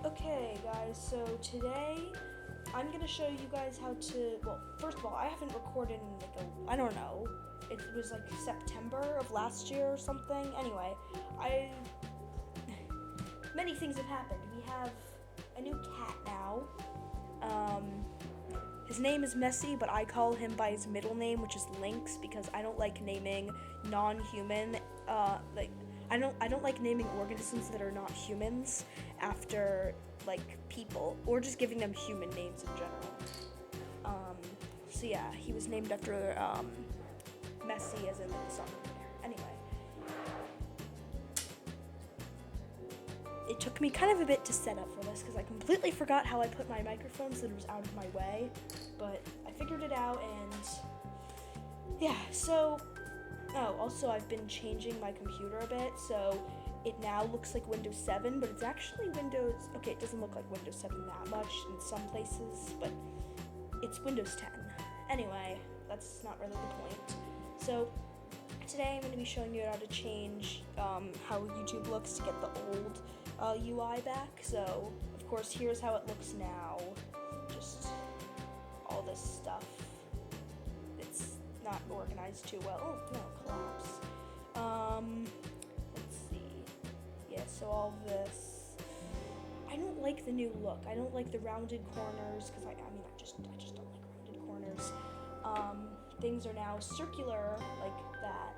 Okay guys, so today I'm gonna show you guys how to, well, first of all, I haven't recorded in I don't know, it was like September of last year or something. Anyway, many things have happened. We have a new cat now. His name is Messy, but I call him by his middle name, which is Lynx, because I don't like naming non-human, I don't like naming organisms that are not humans after like people, or just giving them human names in general. So yeah, he was named after Messy, as in the song. Anyway, it took me kind of a bit to set up for this because I completely forgot how I put my microphone so that it was out of my way, but I figured it out. And yeah, so also I've been changing my computer a bit, so it now looks like Windows 7, but it's actually Windows, okay, it doesn't look like Windows 7 that much in some places, but it's Windows 10. Anyway, that's not really the point. So today I'm going to be showing you how to change how YouTube looks to get the old UI back. So of course, here's how it looks now. Just all this stuff. It's not organized too well. Oh no, collapse. Let's see. Yeah, so all this. I don't like the new look. I don't like the rounded corners because I just don't like rounded corners. Things are now circular like that.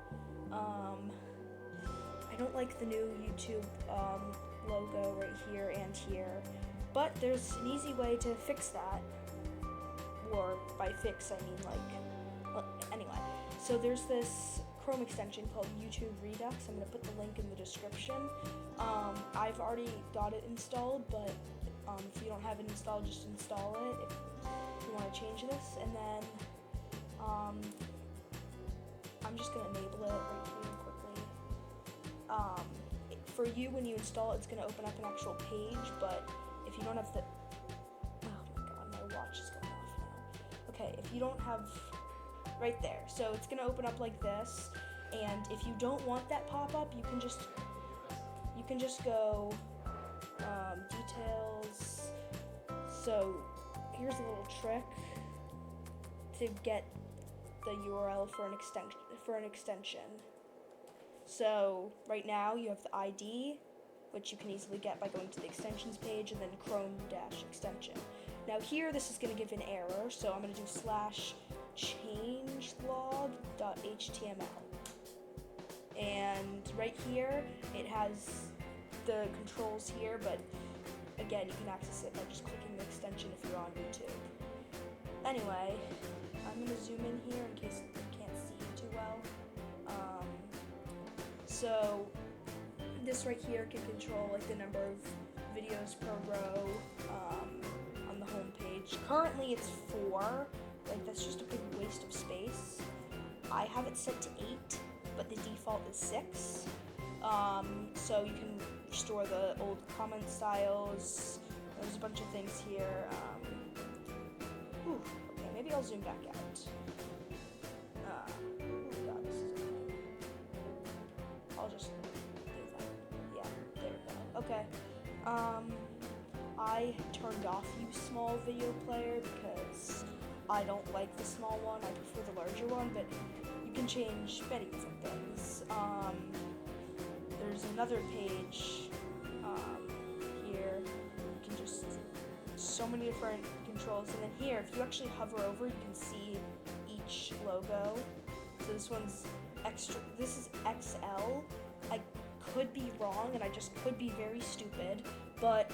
I don't like the new YouTube logo right here and here, but there's an easy way to fix that. Or by fix, I mean anyway. So there's this Chrome extension called YouTube Redux. I'm going to put the link in the description. I've already got it installed, but if you don't have it installed, just install it if you want to change this. And then I'm just going to enable it right here quickly. For you, when you install it, it's going to open up an actual page, but if you don't have the... Oh my god, my watch is going off now. Okay, if you don't have... Right there. So it's going to open up like this, and if you don't want that pop-up, you can just go details. So here's a little trick to get the URL for an extension. So right now you have the ID, which you can easily get by going to the extensions page and then Chrome-extension. Now here this is going to give an error, so I'm going to do /changelog.html. And right here it has the controls here, but again you can access it by just clicking the extension if you're on YouTube. Anyway, I'm going to zoom in here in case you can't see too well. So this right here can control like the number of videos per row on the home page. Currently it's 4. Like, that's just a big waste of space. I have it set to 8, but the default is 6. So you can restore the old comment styles. There's a bunch of things here. Okay, maybe I'll zoom back out. God, this is annoying. I'll just do that. Yeah, there we go. Okay. I turned off Use Small Video Player because I don't like the small one. I prefer the larger one, but you can change many different things. There's another page here. You can just so many different controls, and then here, if you actually hover over, you can see each logo. So this one's extra. This is XL. I could be wrong, and I just could be very stupid, but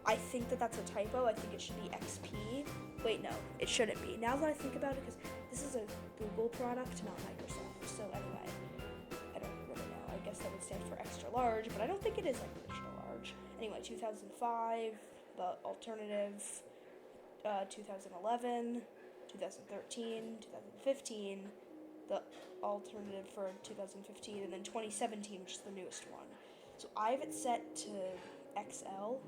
I think that that's a typo. I think it should be XP. Wait, no, it shouldn't be. Now that I think about it, because this is a Google product, not Microsoft. So anyway, I don't really know. I guess that would stand for extra large, but I don't think it is extra large. Anyway, 2005, the alternative, 2011, 2013, 2015, the alternative for 2015, and then 2017, which is the newest one. So I have it set to XL,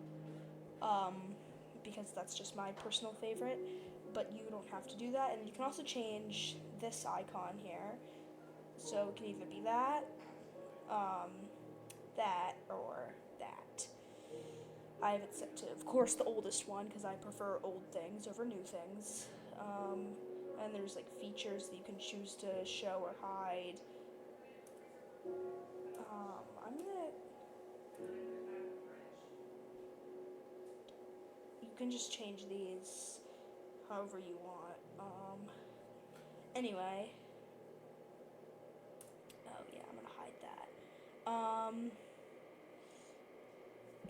because that's just my personal favorite, but you don't have to do that. And you can also change this icon here, so it can either be that, that, or that. I have it set to, of course, the oldest one, because I prefer old things over new things. And there's like features that you can choose to show or hide. You can just change these however you want. Anyway. Oh yeah, I'm gonna hide that.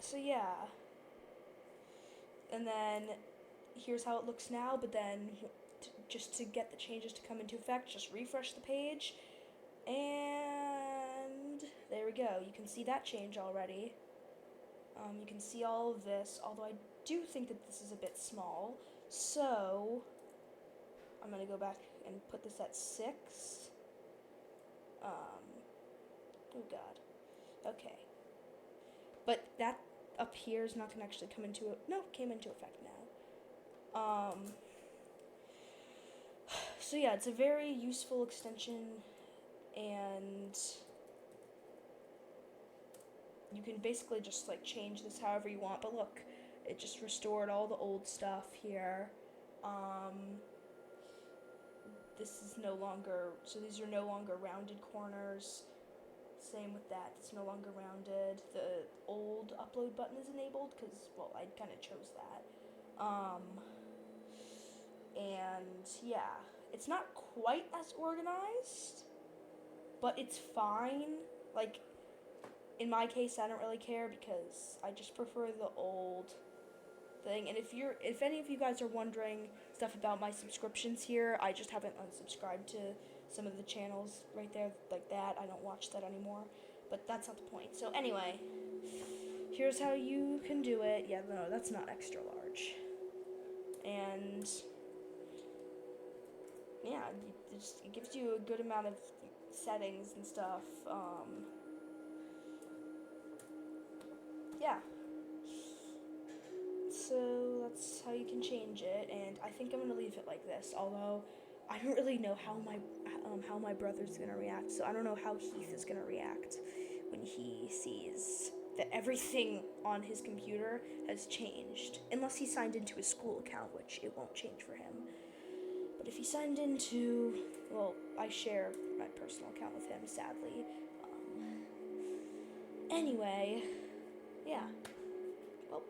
So yeah. And then here's how it looks now, but then just to get the changes to come into effect, just refresh the page, and there we go. You can see that change already. You can see all of this, although I do think that this is a bit small, so I'm going to go back and put this at 6. Oh god. Okay. But that up here is not going to actually come into it. No, it came into effect now. So yeah, it's a very useful extension, and you can basically just like change this however you want. But look, it just restored all the old stuff here. This is no longer, so these are no longer rounded corners. Same with that, it's no longer rounded. The old upload button is enabled because, well, I kind of chose that. And yeah, it's not quite as organized, but it's fine. Like, in my case, I don't really care because I just prefer the old thing. And if any of you guys are wondering stuff about my subscriptions here, I just haven't unsubscribed to some of the channels right there like that. I don't watch that anymore, but that's not the point. So anyway, here's how you can do it. Yeah, no, that's not extra large. And yeah, it gives you a good amount of settings and stuff. Yeah. So that's how you can change it, and I think I'm gonna leave it like this. Although I don't really know how my brother's gonna react. So I don't know how Heath is gonna react when he sees that everything on his computer has changed, unless he signed into his school account, which it won't change for him. But if he signed into, well, I share my personal account with him, sadly. Anyway, yeah. Well,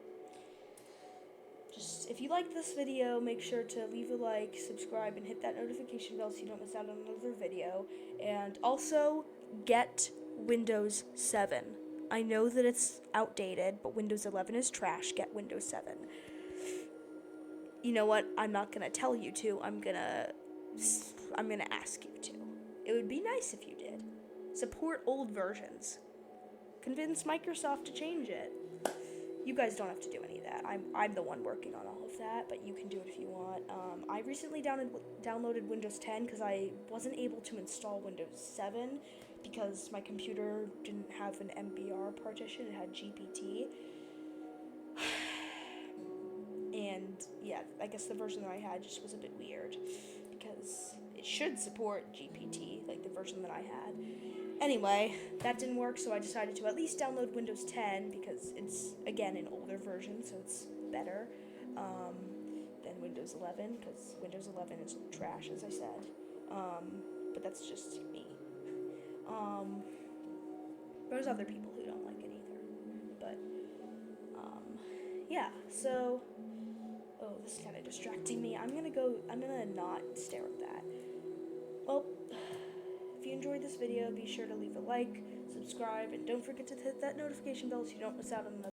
just if you like this video, make sure to leave a like, subscribe, and hit that notification bell so you don't miss out on another video. And also, get Windows 7. I know that it's outdated, but Windows 11 is trash. Get Windows 7. You know what? I'm not gonna tell you to. I'm gonna ask you to. It would be nice if you did. Support old versions. Convince Microsoft to change it. You guys don't have to do any of that. I'm the one working on all of that, but you can do it if you want. I recently downloaded Windows 10 because I wasn't able to install Windows 7 because my computer didn't have an MBR partition. It had GPT. And yeah, I guess the version that I had just was a bit weird because it should support GPT, like the version that I had. Anyway, that didn't work, so I decided to at least download Windows 10 because it's, again, an older version, so it's better than Windows 11 because Windows 11 is trash, as I said. But that's just me. There's other people who don't like it either. But, yeah, so... Oh, this is kind of distracting me. I'm gonna not stare at that. Well, if you enjoyed this video, be sure to leave a like, subscribe, and don't forget to hit that notification bell so you don't miss out on another